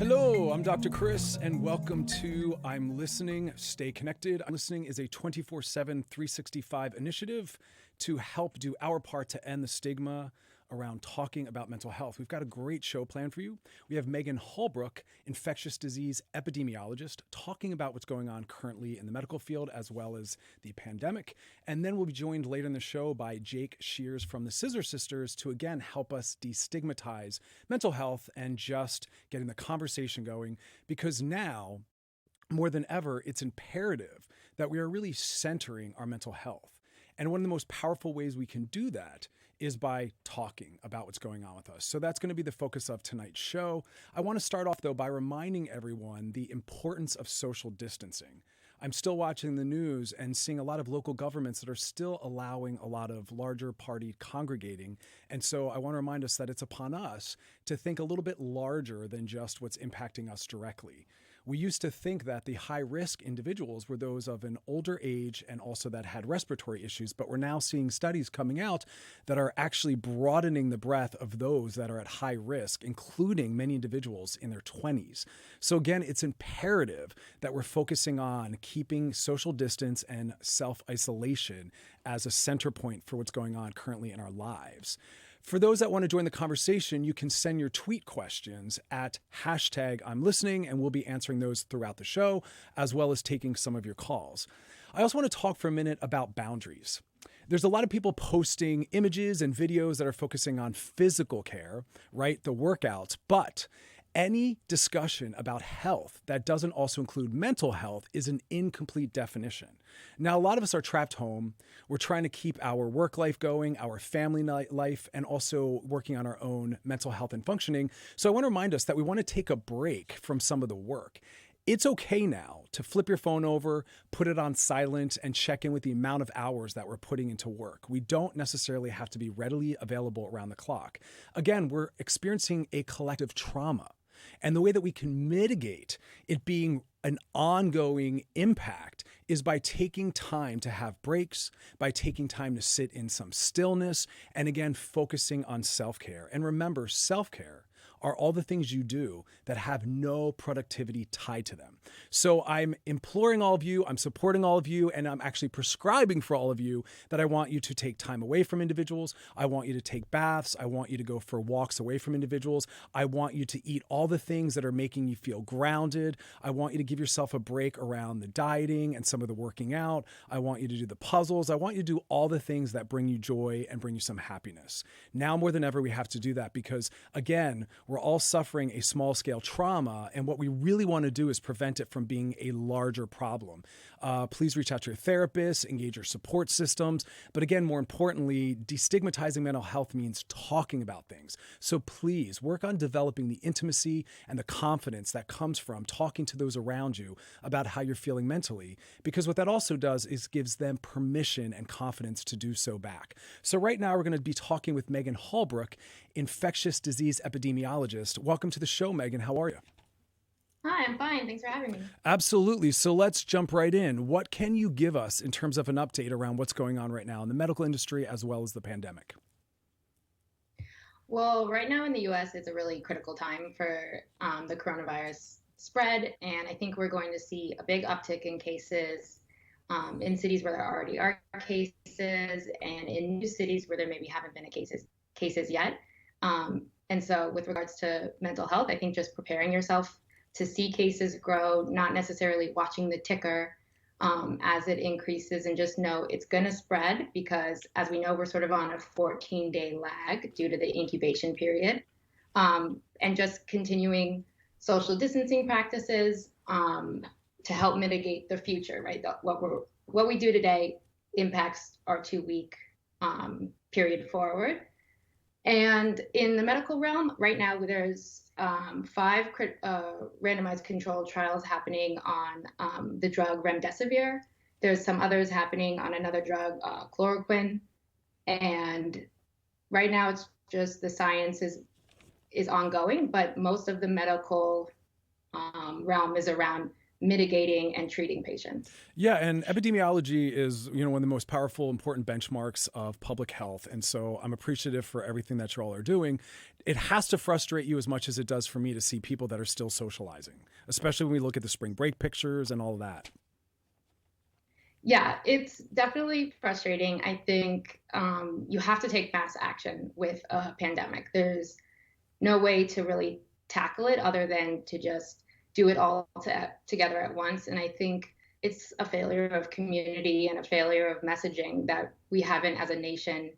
Hello, I'm Dr. Chris, and welcome to I'm Listening, Stay Connected. I'm Listening is a 24/7, 365 initiative to help do our part to end the stigma around talking about mental health. We've got a great show planned for you. We have Megan Holbrook, infectious disease epidemiologist, talking about what's going on currently in the medical field as well as the pandemic. And then we'll be joined later in the show by Jake Shears from the Scissor Sisters to again help us destigmatize mental health and just getting the conversation going, because now more than ever, it's imperative that we are really centering our mental health. And one of the most powerful ways we can do that is by talking about what's going on with us. So that's going to be the focus of tonight's show. I want to start off, though, by reminding everyone the importance of social distancing. I'm still watching the news and seeing a lot of local governments that are still allowing a lot of larger party congregating. And so I want to remind us that it's upon us to think a little bit larger than just what's impacting us directly. We used to think that the high-risk individuals were those of an older age and also that had respiratory issues, but we're now seeing studies coming out that are actually broadening the breadth of those that are at high risk, including many individuals in their 20s. So again, it's imperative that we're focusing on keeping social distance and self-isolation as a center point for what's going on currently in our lives. For those that want to join the conversation, you can send your tweet questions at #I'mListening, and we'll be answering those throughout the show, as well as taking some of your calls. I also want to talk for a minute about boundaries. There's a lot of people posting images and videos that are focusing on physical care, right? The workouts, but any discussion about health that doesn't also include mental health is an incomplete definition. Now, a lot of us are trapped home. We're trying to keep our work life going, our family life, and also working on our own mental health and functioning. So I want to remind us that we want to take a break from some of the work. It's okay now to flip your phone over, put it on silent, and check in with the amount of hours that we're putting into work. We don't necessarily have to be readily available around the clock. Again, we're experiencing a collective trauma. And the way that we can mitigate it being an ongoing impact is by taking time to have breaks, by taking time to sit in some stillness, and again, focusing on self-care. And remember, self-care are all the things you do that have no productivity tied to them. So I'm imploring all of you, I'm supporting all of you, and I'm actually prescribing for all of you that I want you to take time away from individuals. I want you to take baths. I want you to go for walks away from individuals. I want you to eat all the things that are making you feel grounded. I want you to give yourself a break around the dieting and some of the working out. I want you to do the puzzles. I want you to do all the things that bring you joy and bring you some happiness. Now more than ever, we have to do that because, again, we're all suffering a small-scale trauma, and what we really want to do is prevent it from being a larger problem. Please reach out to your therapist, engage your support systems, but again, more importantly, destigmatizing mental health means talking about things. So please work on developing the intimacy and the confidence that comes from talking to those around you about how you're feeling mentally, because what that also does is gives them permission and confidence to do so back. So right now, we're going to be talking with Megan Holbrook, infectious disease epidemiologist. Welcome to the show, Megan. How are you? Hi, I'm fine. Thanks for having me. Absolutely. So let's jump right in. What can you give us in terms of an update around what's going on right now in the medical industry as well as the pandemic? Well, right now in the US, it's a really critical time for the coronavirus spread. And I think we're going to see a big uptick in cases in cities where there already are cases and in new cities where there maybe haven't been cases yet. And so with regards to mental health, I think just preparing yourself to see cases grow, not necessarily watching the ticker as it increases, and just know it's going to spread because, as we know, we're sort of on a 14-day lag due to the incubation period. And just continuing social distancing practices to help mitigate the future, right? What we do today impacts our 2-week period forward. And in the medical realm, right now, there's 5 randomized controlled trials happening on the drug remdesivir. There's some others happening on another drug, chloroquine. And right now, it's just the science is ongoing, but most of the medical realm is around mitigating and treating patients. Yeah, and epidemiology is, one of the most powerful, important benchmarks of public health. And so I'm appreciative for everything that you all are doing. It has to frustrate you as much as it does for me to see people that are still socializing, especially when we look at the spring break pictures and all of that. Yeah, it's definitely frustrating. I think you have to take mass action with a pandemic. There's no way to really tackle it other than to just do it all together at once. And I think it's a failure of community and a failure of messaging that we haven't, as a nation,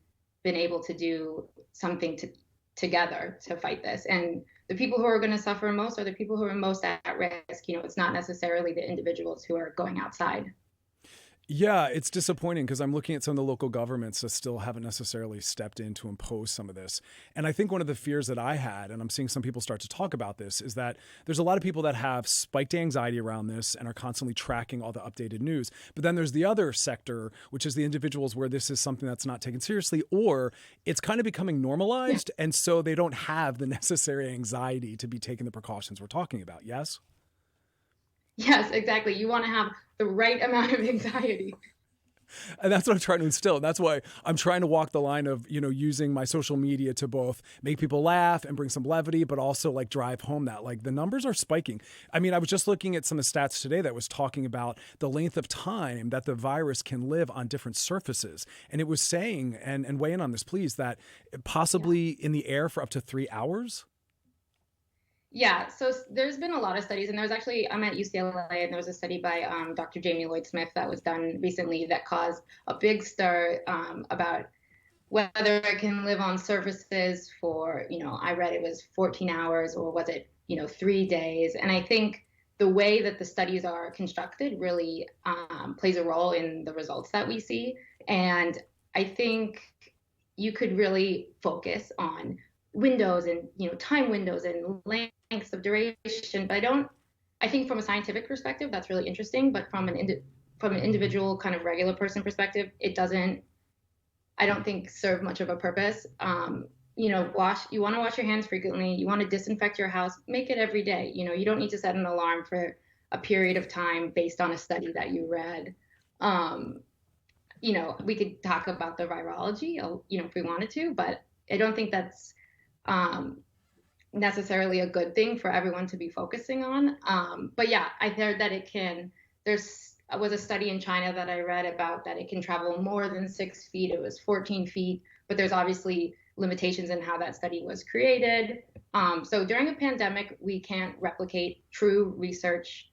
been able to do something together to fight this. And the people who are going to suffer most are the people who are most at risk. It's not necessarily the individuals who are going outside. Yeah, it's disappointing because I'm looking at some of the local governments that still haven't necessarily stepped in to impose some of this. And I think one of the fears that I had, and I'm seeing some people start to talk about this, is that there's a lot of people that have spiked anxiety around this and are constantly tracking all the updated news. But then there's the other sector, which is the individuals where this is something that's not taken seriously, or it's kind of becoming normalized. Yeah. And so they don't have the necessary anxiety to be taking the precautions we're talking about. Yes? Yes, exactly. You want to have the right amount of anxiety. And that's what I'm trying to instill. And that's why I'm trying to walk the line of, using my social media to both make people laugh and bring some levity, but also like drive home that like the numbers are spiking. I mean, I was just looking at some of the stats today that was talking about the length of time that the virus can live on different surfaces. And it was saying, and weigh in on this, please, that possibly in the air for up to 3 hours. Yeah, so there's been a lot of studies, and I'm at UCLA, and there was a study by Dr. Jamie Lloyd-Smith that was done recently that caused a big stir about whether it can live on surfaces for, I read it was 14 hours or was it, 3 days. And I think the way that the studies are constructed really plays a role in the results that we see. And I think you could really focus on windows and time windows and lengths of duration, but I think from a scientific perspective that's really interesting, but from an individual kind of regular person perspective, it doesn't, I don't think, serve much of a purpose. You want to wash your hands frequently, you want to disinfect your house, make it every day. You don't need to set an alarm for a period of time based on a study that you read. We could talk about the virology, if we wanted to, but I don't think that's necessarily a good thing for everyone to be focusing on. But yeah, I heard that was a study in China that I read about that it can travel more than 6 feet. It was 14 feet, but there's obviously limitations in how that study was created. So during a pandemic, we can't replicate true research,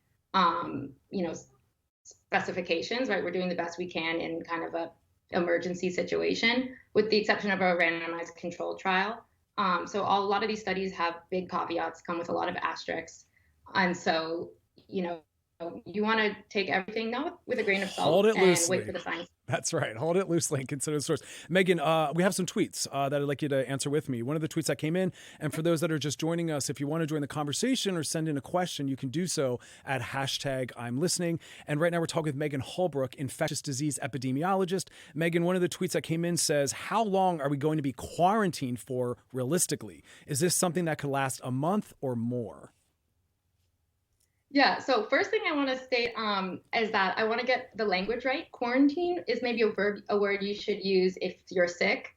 specifications, right? We're doing the best we can in kind of a emergency situation, with the exception of a randomized controlled trial. So a lot of these studies have big caveats, come with a lot of asterisks. And so, you want to take everything now with a grain of salt and wait for the science. That's right. Hold it loosely and consider the source. Megan, we have some tweets that I'd like you to answer with me. One of the tweets that came in, and for those that are just joining us, if you want to join the conversation or send in a question, you can do so at #I'mListening. And right now we're talking with Megan Holbrook, infectious disease epidemiologist. Megan, one of the tweets that came in says, how long are we going to be quarantined for realistically? Is this something that could last a month or more? Yeah, so first thing I want to state is that I want to get the language right. Quarantine is maybe a word you should use if you're sick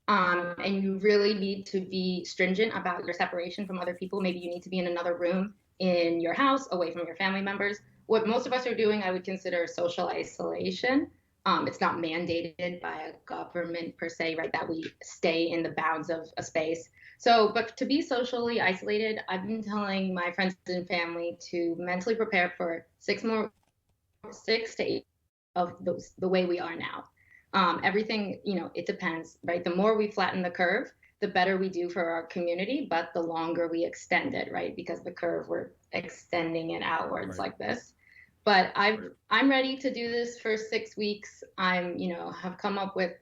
and you really need to be stringent about your separation from other people. Maybe you need to be in another room in your house, away from your family members. What most of us are doing, I would consider social isolation. It's not mandated by a government per se, right, that we stay in the bounds of a space. So, but to be socially isolated, I've been telling my friends and family to mentally prepare for 6 to 8 of those, the way we are now. Everything, it depends, right? The more we flatten the curve, the better we do for our community, but the longer we extend it, right? Because the curve, we're extending it outwards like this. But I'm ready to do this for 6 weeks. Have come up with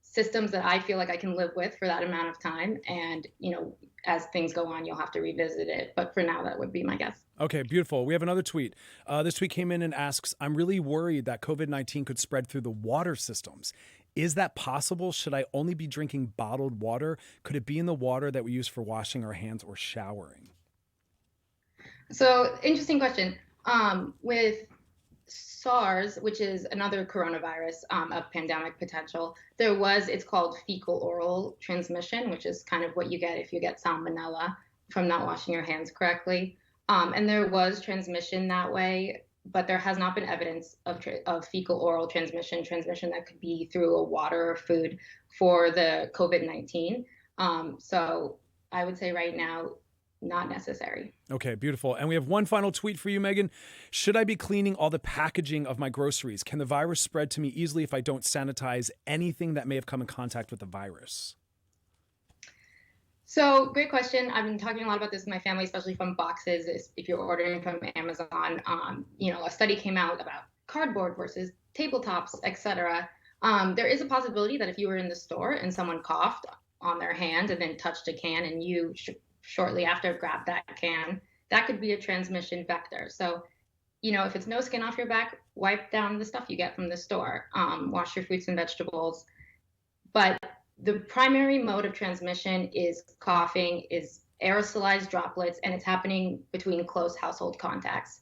systems that I feel like I can live with for that amount of time. And, as things go on, you'll have to revisit it. But for now, that would be my guess. Okay, beautiful. We have another tweet. This tweet came in and asks, I'm really worried that COVID-19 could spread through the water systems. Is that possible? Should I only be drinking bottled water? Could it be in the water that we use for washing our hands or showering? So, interesting question. With SARS, which is another coronavirus of pandemic potential, it's called fecal oral transmission, which is kind of what you get if you get salmonella from not washing your hands correctly. And there was transmission that way, but there has not been evidence of fecal oral transmission that could be through a water or food for the COVID-19. So I would say right now, not necessary. Okay, beautiful. And we have one final tweet for you, Megan. Should I be cleaning all the packaging of my groceries? Can the virus spread to me easily if I don't sanitize anything that may have come in contact with the virus? So great question. I've been talking a lot about this with my family, especially from boxes. If you're ordering from Amazon, a study came out about cardboard versus tabletops, etc. There is a possibility that if you were in the store and someone coughed on their hand and then touched a can and you shortly after grab that can, that could be a transmission vector. So, if it's no skin off your back, wipe down the stuff you get from the store, wash your fruits and vegetables. But the primary mode of transmission is coughing, is aerosolized droplets, and it's happening between close household contacts.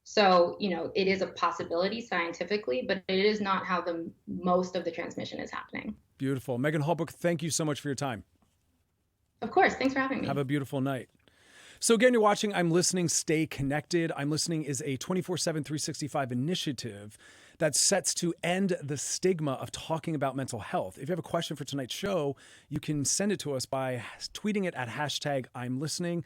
So, it is a possibility scientifically, but it is not how the most of the transmission is happening. Beautiful. Megan Holbrook, thank you so much for your time. Of course. Thanks for having me. Have a beautiful night. So again, you're watching I'm Listening, Stay Connected. I'm Listening is a 24/7, 365 initiative that sets to end the stigma of talking about mental health. If you have a question for tonight's show, you can send it to us by tweeting it at hashtag I'm Listening.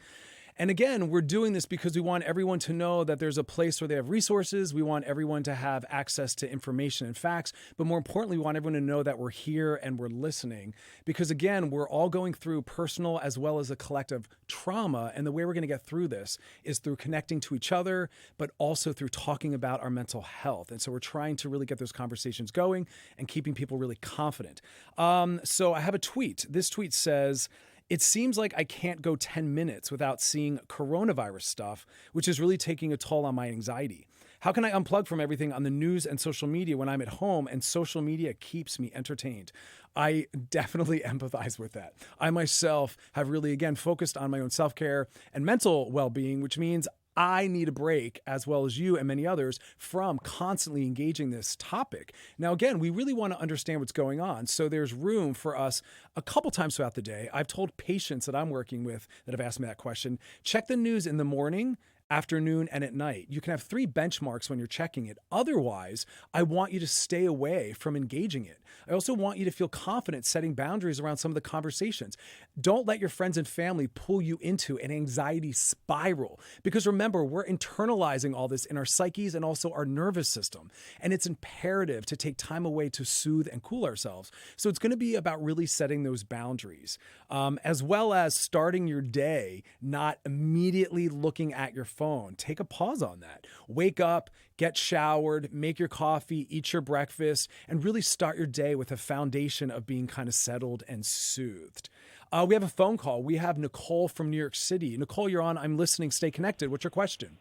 And again, we're doing this because we want everyone to know that there's a place where they have resources. We want everyone to have access to information and facts. But more importantly, we want everyone to know that we're here and we're listening. Because again, we're all going through personal as well as a collective trauma. And the way we're going to get through this is through connecting to each other, but also through talking about our mental health. And so we're trying to really get those conversations going and keeping people really confident. So I have a tweet. This tweet says, "It seems like I can't go 10 minutes without seeing coronavirus stuff, which is really taking a toll on my anxiety. How can I unplug from everything on the news and social media when I'm at home and social media keeps me entertained?" I definitely empathize with that. I myself have really, again, focused on my own self-care and mental well-being, which means I need a break, as well as you and many others, from constantly engaging this topic. Now, again, we really want to understand what's going on. So there's room for us a couple times throughout the day. I've told patients that I'm working with that have asked me that question, check the news in the morning, afternoon, and at night. You can have 3 benchmarks when you're checking it. Otherwise, I want you to stay away from engaging it. I also want you to feel confident setting boundaries around some of the conversations. Don't let your friends and family pull you into an anxiety spiral. Because remember, we're internalizing all this in our psyches and also our nervous system. And it's imperative to take time away to soothe and cool ourselves. So it's going to be about really setting those boundaries, as well as starting your day, not immediately looking at your phone. Take a pause on that. Wake up, get showered, make your coffee, eat your breakfast, and really start your day with a foundation of being kind of settled and soothed. We have a phone call. We have Nicole from New York City. Nicole, you're on I'm Listening, Stay Connected. What's your question?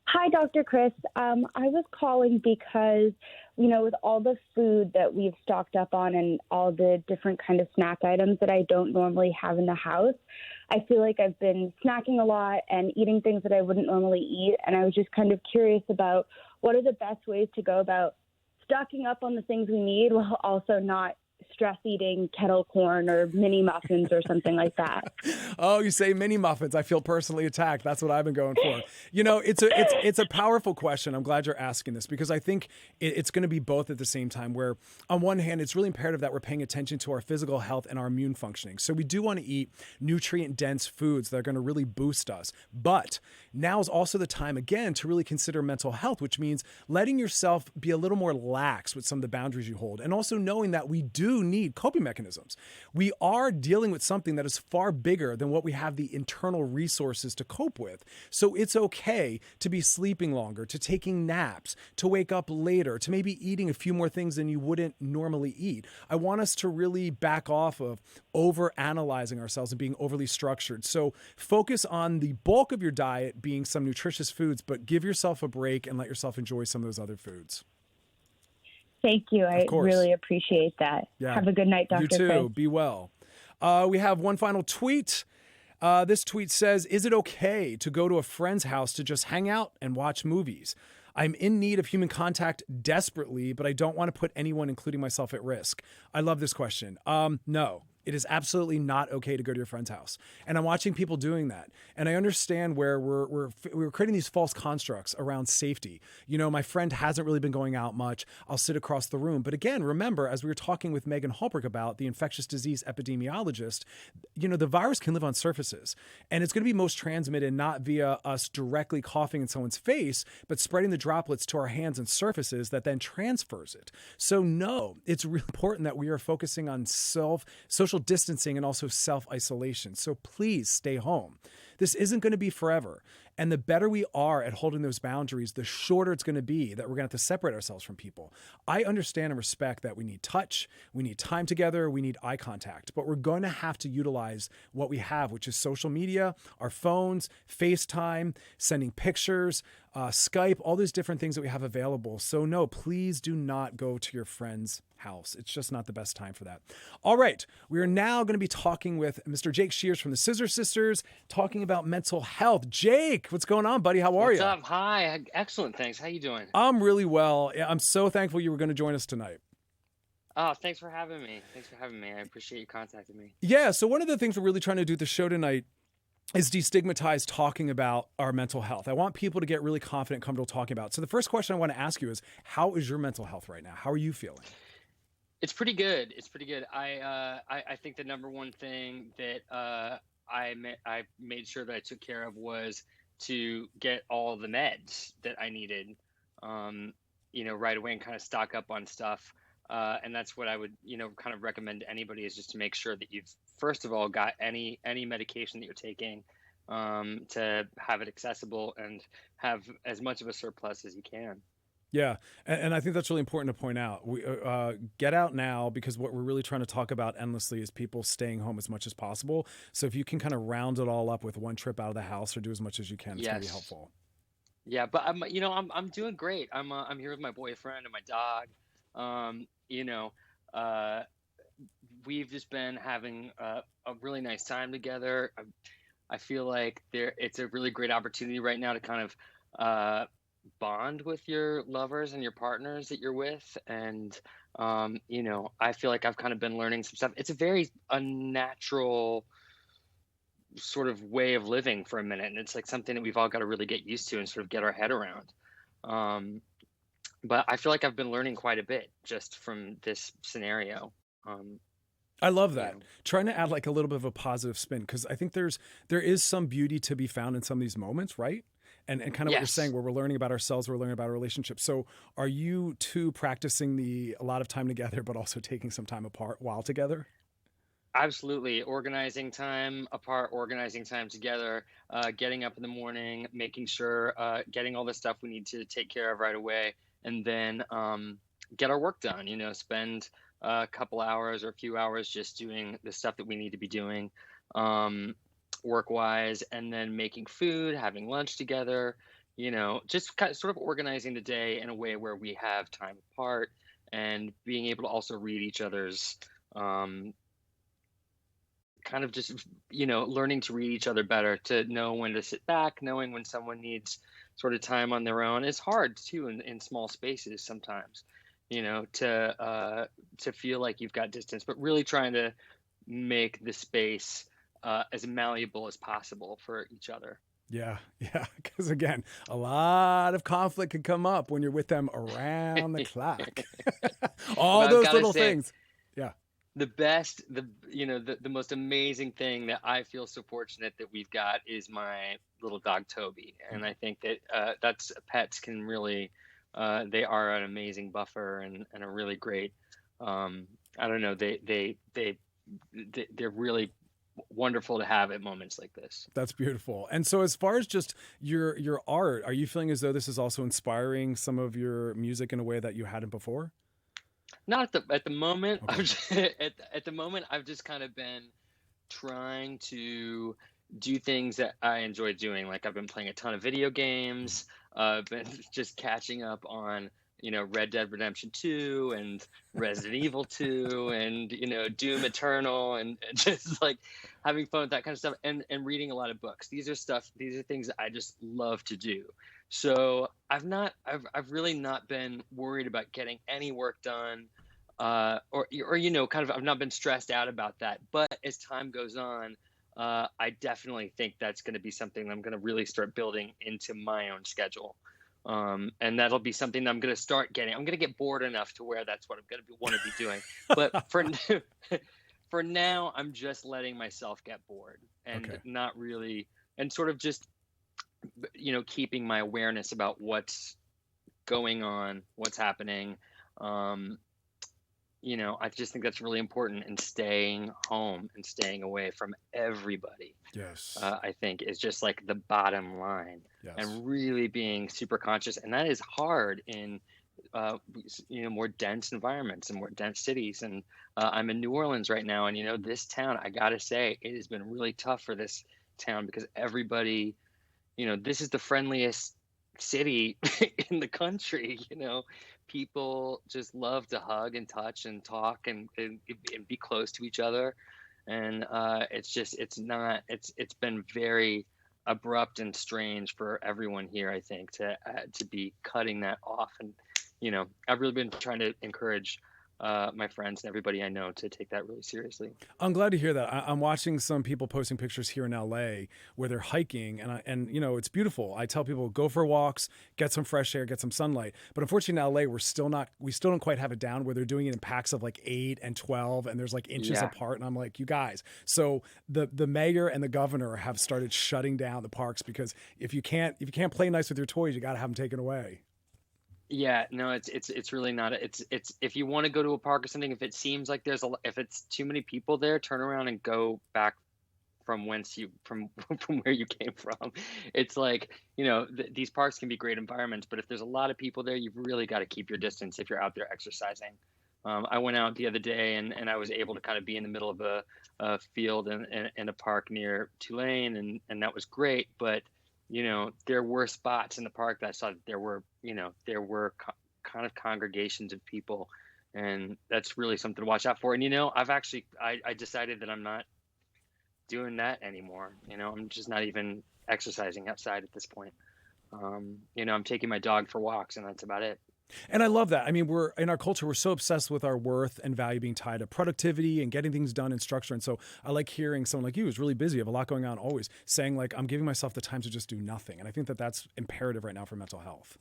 Hi, Dr. Chris. I was calling because, with all the food that we've stocked up on and all the different kind of snack items that I don't normally have in the house, I feel like I've been snacking a lot and eating things that I wouldn't normally eat. And I was just kind of curious about what are the best ways to go about stocking up on the things we need while also not stress eating kettle corn or mini muffins or something like that. Oh, you say mini muffins. I feel personally attacked. That's what I've been going for. It's a powerful question. I'm glad you're asking this because I think it's going to be both at the same time where on one hand, it's really imperative that we're paying attention to our physical health and our immune functioning. So we do want to eat nutrient dense foods that are going to really boost us. But now is also the time again to really consider mental health, which means letting yourself be a little more lax with some of the boundaries you hold and also knowing that we do need coping mechanisms. We are dealing with something that is far bigger than what we have the internal resources to cope with. So it's okay to be sleeping longer, to taking naps, to wake up later, to maybe eating a few more things than you wouldn't normally eat. I want us to really back off of over-analyzing ourselves and being overly structured. So focus on the bulk of your diet being some nutritious foods, but give yourself a break and let yourself enjoy some of those other foods. Thank you. I really appreciate that. Yeah. Have a good night, Dr. You too. Chris. Be well. We have one final tweet. This tweet says, is it okay to go to a friend's house to just hang out and watch movies? I'm in need of human contact desperately, but I don't want to put anyone, including myself, at risk. I love this question. No. It is absolutely not okay to go to your friend's house. And I'm watching people doing that. And I understand where we're creating these false constructs around safety. You know, my friend hasn't really been going out much. I'll sit across the room. But again, remember, as we were talking with Megan Halbrook about, the infectious disease epidemiologist, you know, the virus can live on surfaces. And it's going to be most transmitted not via us directly coughing in someone's face, but spreading the droplets to our hands and surfaces that then transfers it. So no, it's really important that we are focusing on social distancing and also self-isolation. So please stay home. This isn't going to be forever. And the better we are at holding those boundaries, the shorter it's going to be that we're going to have to separate ourselves from people. I understand and respect that we need touch, we need time together, we need eye contact, but we're going to have to utilize what we have, which is social media, our phones, FaceTime, sending pictures, Skype, all these different things that we have available. So no, please do not go to your friend's house. It's just not the best time for that. All right. We are now going to be talking with Mr. Jake Shears from the Scissor Sisters, talking about mental health. Jake, what's going on, buddy? How are you? What's up? Hi. Excellent. Thanks. How you doing? I'm really well. I'm so thankful you were going to join us tonight. Oh, thanks for having me. I appreciate you contacting me. Yeah. So one of the things we're really trying to do at the show tonight is destigmatize talking about our mental health. I want people to get really confident, comfortable talking about it. So the first question I want to ask you is, how is your mental health right now? How are you feeling? It's pretty good. I think the number one thing that I made sure that I took care of was to get all the meds that I needed, right away and kind of stock up on stuff. And that's what I would, kind of recommend to anybody, is just to make sure that you've, first of all, got any medication that you're taking, to have it accessible and have as much of a surplus as you can. Yeah. And I think that's really important to point out. We get out now, because what we're really trying to talk about endlessly is people staying home as much as possible. So if you can kind of round it all up with one trip out of the house or do as much as you can, it's going to be helpful. Yeah, but I'm doing great. I'm here with my boyfriend and my dog. We've just been having a really nice time together. I feel like it's a really great opportunity right now to kind of bond with your lovers and your partners that you're with. And, I feel like I've kind of been learning some stuff. It's a very unnatural sort of way of living for a minute. And it's like something that we've all got to really get used to and sort of get our head around. But I feel like I've been learning quite a bit just from this scenario. I love that. Trying to add like a little bit of a positive spin, because I think there is some beauty to be found in some of these moments, right? And kind of what you're saying, where we're learning about ourselves, we're learning about our relationships. So are you two practicing a lot of time together, but also taking some time apart while together? Absolutely. Organizing time apart, organizing time together, getting up in the morning, making sure, getting all the stuff we need to take care of right away, and then get our work done, spend a couple hours or a few hours just doing the stuff that we need to be doing, work-wise, and then making food, having lunch together, just kind of sort of organizing the day in a way where we have time apart, and being able to also read each other's kind of just, learning to read each other better, to know when to sit back, knowing when someone needs sort of time on their own. It's hard too in small spaces sometimes, to feel like you've got distance, but really trying to make the space as malleable as possible for each other. Yeah. Because again, a lot of conflict can come up when you're with them around the clock. All those little things. Yeah. The best, the most amazing thing that I feel so fortunate that we've got is my little dog, Toby. And I think that pets can really, they are an amazing buffer and a really great, I don't know, they're really wonderful to have at moments like this. That's beautiful. And so as far as just your art, are you feeling as though this is also inspiring some of your music in a way that you hadn't before? Not at the moment. Okay. At the moment, I've just kind of been trying to do things that I enjoy doing. Like I've been playing a ton of video games, been just catching up on Red Dead Redemption 2 and Resident Evil 2 and, Doom Eternal and just like having fun with that kind of stuff and reading a lot of books. These are things that I just love to do. So I've really not been worried about getting any work done, or kind of, I've not been stressed out about that. But as time goes on, I definitely think that's going to be something that I'm going to really start building into my own schedule. And that'll be something that I'm going to start getting. I'm going to get bored enough to where that's what I'm going to want to be doing. But for now, I'm just letting myself get bored and not really, and sort of just, keeping my awareness about what's going on, what's happening. I just think that's really important, and staying home and staying away from everybody. Yes. I think is just like the bottom line. Yes. And really being super conscious. And that is hard in, more dense environments and more dense cities. And I'm in New Orleans right now. And, this town, I got to say, it has been really tough for this town because everybody, this is the friendliest city in the country. People just love to hug and touch and talk and be close to each other. And it's been very abrupt and strange for everyone here, I think, to be cutting that off. And, I've really been trying to encourage my friends and everybody I know to take that really seriously. I'm glad to hear that. I'm watching some people posting pictures here in LA where they're hiking, and it's beautiful. I tell people, go for walks, get some fresh air, get some sunlight. But unfortunately in LA, we still don't quite have it down where they're doing it in packs of like 8 and 12, and there's like inches apart. And I'm like, you guys. So the mayor and the governor have started shutting down the parks because if you can't play nice with your toys, you got to have them taken away. Yeah, no, it's really not. It's if you want to go to a park or something, if it seems like if it's too many people there, turn around and go back from from where you came from. It's like, these parks can be great environments, but if there's a lot of people there, you've really got to keep your distance if you're out there exercising. I went out the other day and I was able to kind of be in the middle of a field in a park near Tulane, and that was great, but there were spots in the park that I saw that there were kind of congregations of people, and that's really something to watch out for. And, I decided that I'm not doing that anymore. I'm just not even exercising outside at this point. I'm taking my dog for walks, and that's about it. And I love that. I mean, we're in our culture, we're so obsessed with our worth and value being tied to productivity and getting things done in structure. And so I like hearing someone like you who's really busy, have a lot going on always, saying like, I'm giving myself the time to just do nothing. And I think that that's imperative right now for mental health.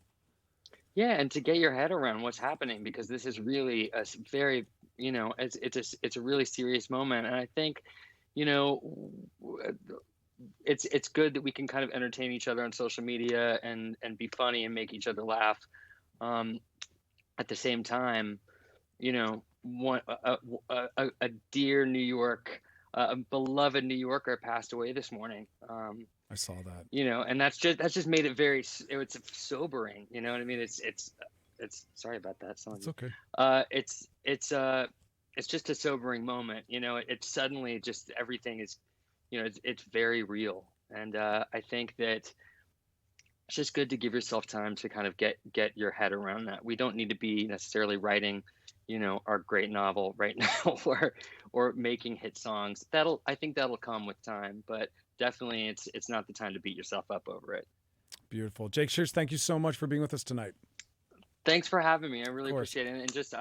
Yeah, and to get your head around what's happening, because this is really a very, it's a really serious moment. And I think, it's good that we can kind of entertain each other on social media and be funny and make each other laugh. At the same time, a dear New York, a beloved New Yorker passed away this morning. I saw that. And that's just made it it's sobering. You know what I mean? It's sorry about that. It's okay. It's just a sobering moment. It's suddenly just everything is, it's very real. And I think that it's just good to give yourself time to kind of get your head around that. We don't need to be necessarily writing, our great novel right now or making hit songs. I think that'll come with time, but definitely it's not the time to beat yourself up over it. Beautiful. Jake Shears, thank you so much for being with us tonight. Thanks for having me. I really appreciate it. And just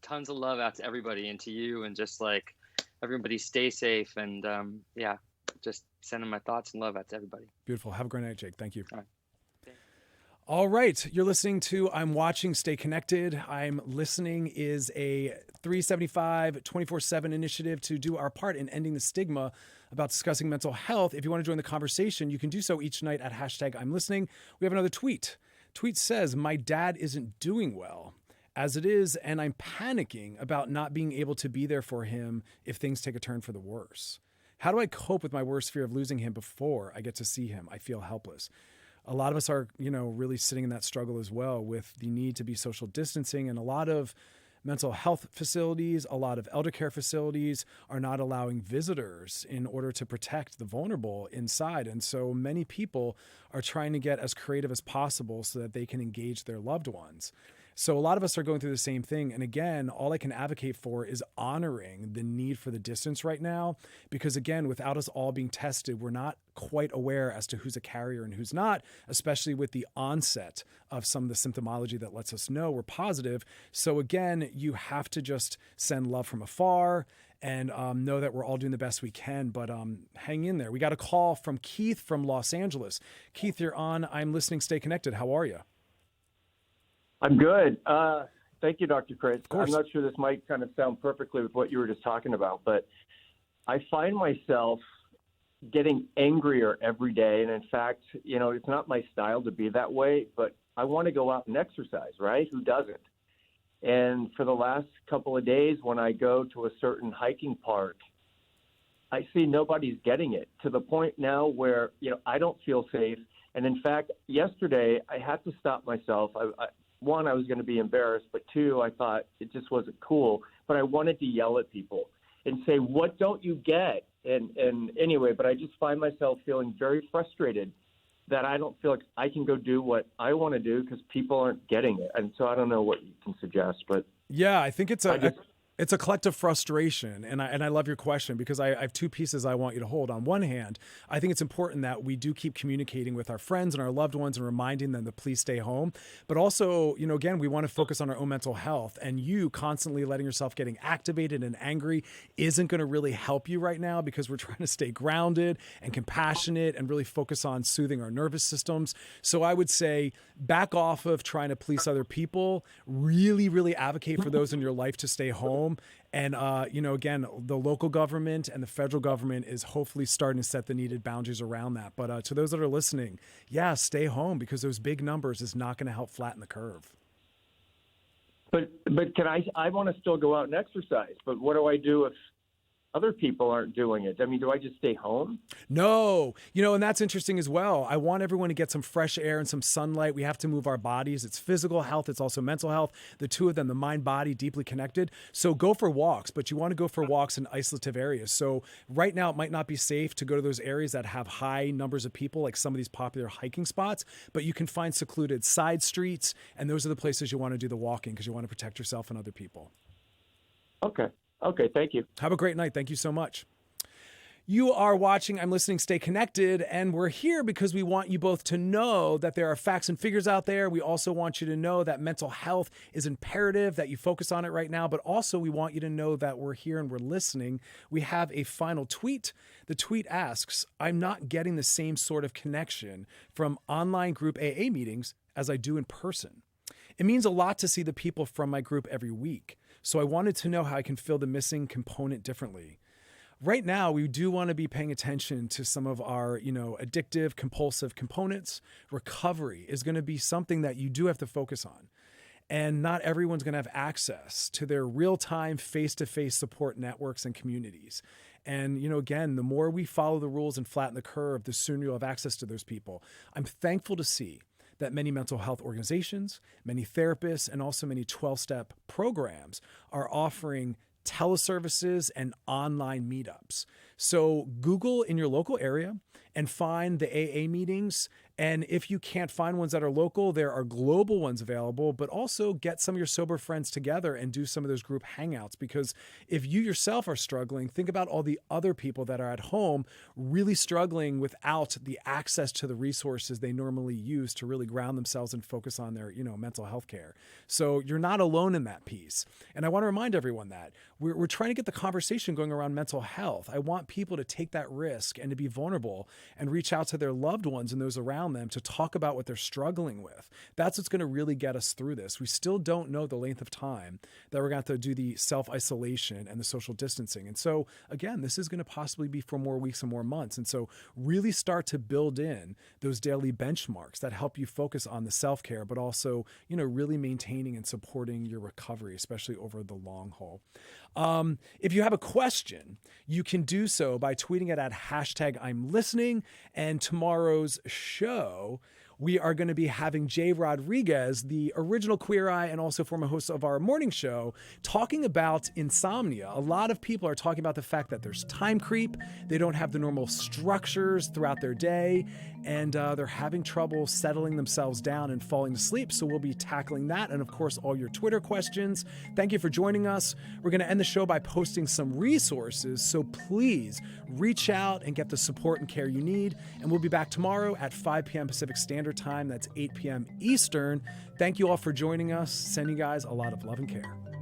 tons of love out to everybody and to you, and just like everybody stay safe, and just sending my thoughts and love out to everybody. Beautiful. Have a great night, Jake. Thank you. All right. All right. You're listening to I'm Watching, Stay Connected. I'm Listening is a 375 24/7 initiative to do our part in ending the stigma about discussing mental health. If you want to join the conversation, you can do so each night at hashtag I'm Listening. We have another tweet. Tweet says, my dad isn't doing well as it is, and I'm panicking about not being able to be there for him if things take a turn for the worse. How do I cope with my worst fear of losing him before I get to see him? I feel helpless. A lot of us are, really sitting in that struggle as well, with the need to be social distancing, and a lot of mental health facilities, a lot of elder care facilities are not allowing visitors in order to protect the vulnerable inside. And so many people are trying to get as creative as possible so that they can engage their loved ones. So a lot of us are going through the same thing. And again, all I can advocate for is honoring the need for the distance right now, because again, without us all being tested, we're not quite aware as to who's a carrier and who's not, especially with the onset of some of the symptomology that lets us know we're positive. So again, you have to just send love from afar and know that we're all doing the best we can, but hang in there. We got a call from Keith from Los Angeles. Keith, you're on I'm Listening, Stay Connected. How are you? I'm good. Thank you, Dr. Chris. Of course. I'm not sure this might kind of sound perfectly with what you were just talking about, but I find myself getting angrier every day. And in fact, it's not my style to be that way, but I want to go out and exercise, right? Who doesn't? And for the last couple of days, when I go to a certain hiking park, I see nobody's getting it, to the point now where, I don't feel safe. And in fact, yesterday I had to stop myself. One, I was going to be embarrassed, but two, I thought it just wasn't cool. But I wanted to yell at people and say, what don't you get? And anyway, but I just find myself feeling very frustrated that I don't feel like I can go do what I want to do because people aren't getting it. And so I don't know what you can suggest, but yeah, I think it's a collective frustration. And I love your question, because I have two pieces I want you to hold. On one hand, I think it's important that we do keep communicating with our friends and our loved ones and reminding them to please stay home. But also, again, we want to focus on our own mental health, and you constantly letting yourself getting activated and angry isn't going to really help you right now, because we're trying to stay grounded and compassionate and really focus on soothing our nervous systems. So I would say back off of trying to please other people, really, really advocate for those in your life to stay home. And, again, the local government and the federal government is hopefully starting to set the needed boundaries around that. But to those that are listening, stay home, because those big numbers is not going to help flatten the curve. But can I want to still go out and exercise, but what do I do if other people aren't doing it? I mean, do I just stay home? No, and that's interesting as well. I want everyone to get some fresh air and some sunlight. We have to move our bodies. It's physical health. It's also mental health. The two of them, the mind, body, deeply connected. So go for walks, but you want to go for walks in isolative areas. So right now it might not be safe to go to those areas that have high numbers of people, like some of these popular hiking spots, but you can find secluded side streets. And those are the places you want to do the walking, because you want to protect yourself and other people. Okay, thank you. Have a great night. Thank you so much. You are watching I'm Listening, Stay Connected, and we're here because we want you both to know that there are facts and figures out there. We also want you to know that mental health is imperative, that you focus on it right now, but also we want you to know that we're here and we're listening. We have a final tweet. The tweet asks, I'm not getting the same sort of connection from online group AA meetings as I do in person. It means a lot to see the people from my group every week. So I wanted to know how I can fill the missing component differently. Right now, we do want to be paying attention to some of our, addictive, compulsive components. Recovery is going to be something that you do have to focus on. And not everyone's going to have access to their real-time, face-to-face support networks and communities. And, again, the more we follow the rules and flatten the curve, the sooner you'll have access to those people. I'm thankful to see that many mental health organizations, many therapists, and also many 12-step programs are offering teleservices and online meetups. So Google in your local area and find the AA meetings. And if you can't find ones that are local, there are global ones available, but also get some of your sober friends together and do some of those group hangouts. Because if you yourself are struggling, think about all the other people that are at home really struggling without the access to the resources they normally use to really ground themselves and focus on their, mental health care. So you're not alone in that piece. And I want to remind everyone that we're trying to get the conversation going around mental health. I want people to take that risk and to be vulnerable and reach out to their loved ones and those around them to talk about what they're struggling with. That's what's going to really get us through this. We still don't know the length of time that we're going to have to do the self-isolation and the social distancing. And so, again, this is going to possibly be for more weeks and more months. And so really start to build in those daily benchmarks that help you focus on the self-care, but also, really maintaining and supporting your recovery, especially over the long haul. If you have a question, you can do so by tweeting it at #I'm listening. And tomorrow's show we are going to be having Jay Rodriguez, the original Queer Eye and also former host of our morning show, talking about insomnia. A lot of people are talking about the fact that there's time creep. They don't have the normal structures throughout their day, and they're having trouble settling themselves down and falling to sleep. So we'll be tackling that, and of course, all your Twitter questions. Thank you for joining us. We're going to end the show by posting some resources, so please reach out and get the support and care you need. And we'll be back tomorrow at 5 p.m. Pacific Standard Time. That's 8 p.m. Eastern. Thank you all for joining us. Send you guys a lot of love and care.